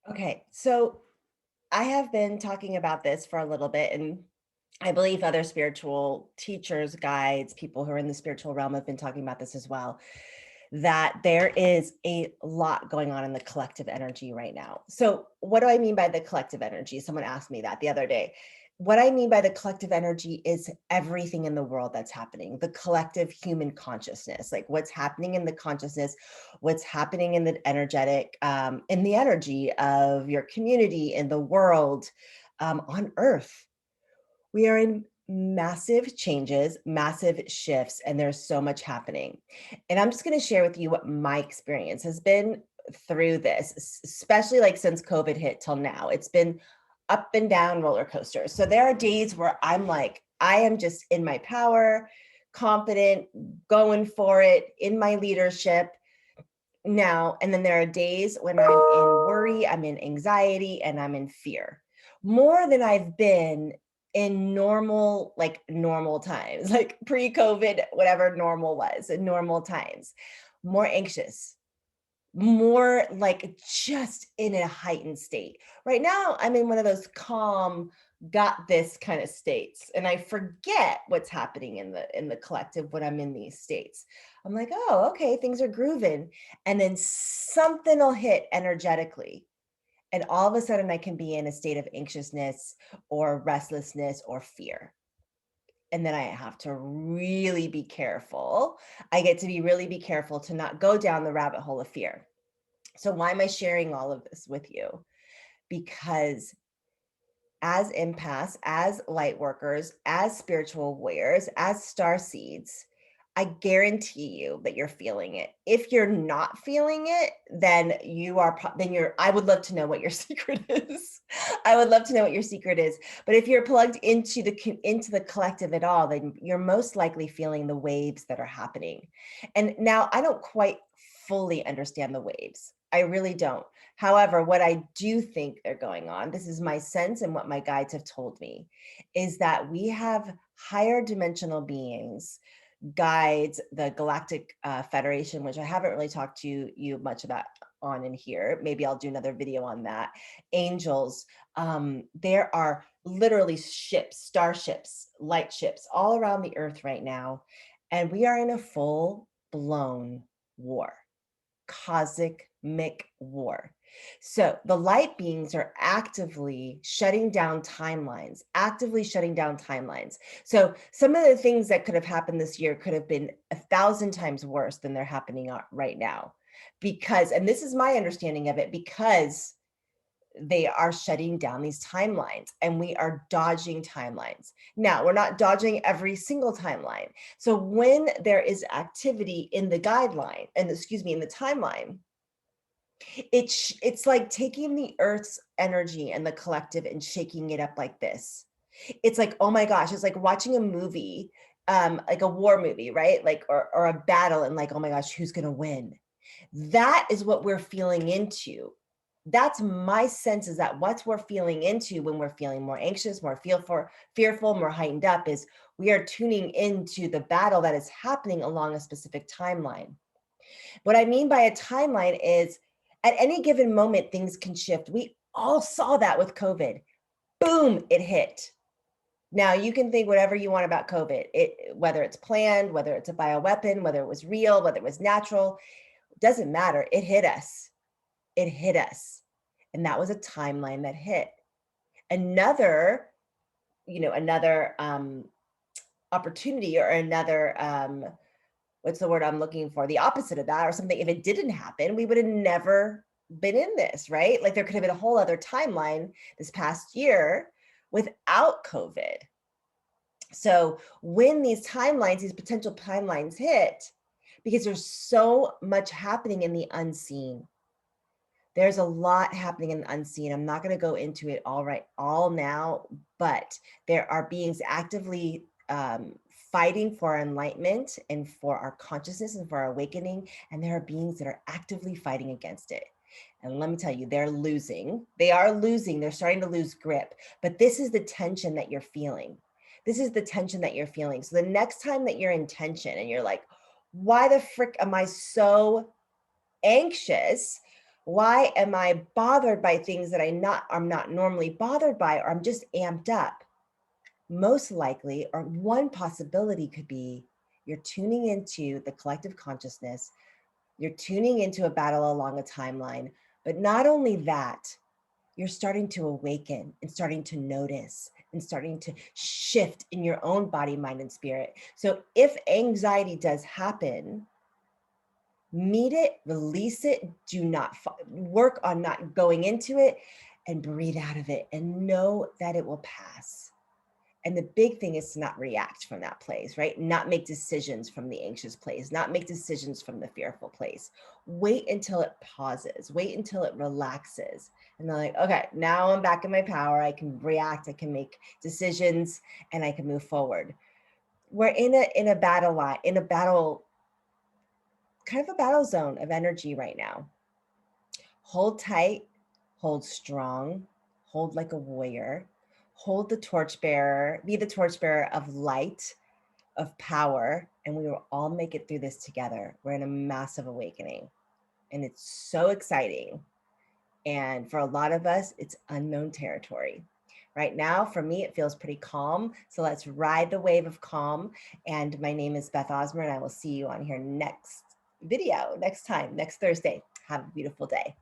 Okay, so I have been talking about this for a little bit, and I believe other spiritual teachers, guides, people who are in the spiritual realm have been talking about this as well. That there is a lot going on in the collective energy right now. So, what do I mean by the collective energy? Someone asked me that the other day. What I mean by the collective energy is everything in the world that's happening, the collective human consciousness, like what's happening in the consciousness, what's happening in the energetic, in the energy of your community, in the world, on Earth. We are in massive changes, massive shifts, and there's so much happening. And I'm just going to share with you what my experience has been through this, especially like since COVID hit till now. It's been up and down roller coasters. So there are days where I'm like, I am just in my power, confident, going for it, in my leadership now. And then there are days when I'm in worry, I'm in anxiety, and I'm in fear more than I've been in normal, like normal times, like pre-COVID, whatever normal was in normal times, more anxious, more like just in a heightened state. Right now, I'm in one of those calm, got this kind of states, and I forget what's happening in the collective when I'm in these states. I'm like, oh, okay, things are grooving, and then something will hit energetically, and all of a sudden, I can be in a state of anxiousness or restlessness or fear. And then I have to really be careful. I get to be really be careful to not go down the rabbit hole of fear. So why am I sharing all of this with you? Because as empaths, as light workers, as spiritual warriors, as star seeds, I guarantee you that you're feeling it. If you're not feeling it, then you are then you're I would love to know what your secret is. I would love to know what your secret is. But if you're plugged into the collective at all, then you're most likely feeling the waves that are happening. And now I don't quite fully understand the waves. I really don't. However, what I do think they're going on, this is my sense and what my guides have told me, is that we have higher dimensional beings, guides, the Galactic Federation, which I haven't really talked to you much about on in here. Maybe I'll do another video on that. Angels. There are literally ships, starships, light ships all around the earth right now. And we are in a full blown war, cosmic war. So the light beings are actively shutting down timelines, actively shutting down timelines. So some of the things that could have happened this year could have been 1,000 times worse than they're happening right now. Because, and this is my understanding of it, because they are shutting down these timelines and we are dodging timelines. Now, we're not dodging every single timeline. So when there is activity in the guideline, and excuse me, in the timeline, it's like taking the earth's energy and the collective and shaking it up like this. It's like, oh my gosh, it's like watching a movie, like a war movie, right? Like, or a battle, and like, oh my gosh, who's gonna win? That is what we're feeling into. That's my sense, is that what we're feeling into when we're feeling more anxious, more fearful, more heightened up, is we are tuning into the battle that is happening along a specific timeline. What I mean by a timeline is at any given moment, things can shift. We all saw that with COVID. Boom, it hit. Now you can think whatever you want about COVID, whether it's planned, whether it's a bioweapon, whether it was real, whether it was natural, doesn't matter. It hit us. It hit us. And that was a timeline that hit. Another, another opportunity, or another what's the word I'm looking for? The opposite of that, or something. If it didn't happen, we would have never been in this, right? Like there could have been a whole other timeline this past year without COVID. So when these timelines, these potential timelines hit, because there's so much happening in the unseen. There's a lot happening in the unseen. I'm not going to go into it all now, but there are beings actively fighting for our enlightenment and for our consciousness and for our awakening. And there are beings that are actively fighting against it. And let me tell you, they're losing. They are losing. They're starting to lose grip. But this is the tension that you're feeling. This is the tension that you're feeling. So the next time that you're in tension and you're like, why the frick am I so anxious? Why am I bothered by things that I'm not normally bothered by, or I'm just amped up? Most likely, or one possibility could be you're tuning into the collective consciousness, you're tuning into a battle along a timeline, but not only that, you're starting to awaken and starting to notice and starting to shift in your own body, mind, and spirit. So if anxiety does happen, meet it, release it, do not work on not going into it, and breathe out of it and know that it will pass. And the big thing is to not react from that place, right? Not make decisions from the anxious place, not make decisions from the fearful place. Wait until it pauses, wait until it relaxes. And they're like, okay, now I'm back in my power. I can react, I can make decisions, and I can move forward. We're in a battle line, in a battle, kind of a battle zone of energy right now. Hold tight, hold strong, hold like a warrior, hold the torchbearer, be the torchbearer of light, of power, and we will all make it through this together. We're in a massive awakening, and it's so exciting. And for a lot of us, it's unknown territory. Right now, for me, it feels pretty calm. So let's ride the wave of calm. And my name is Beth Osmer, and I will see you on here next video, next time, next Thursday. Have a beautiful day.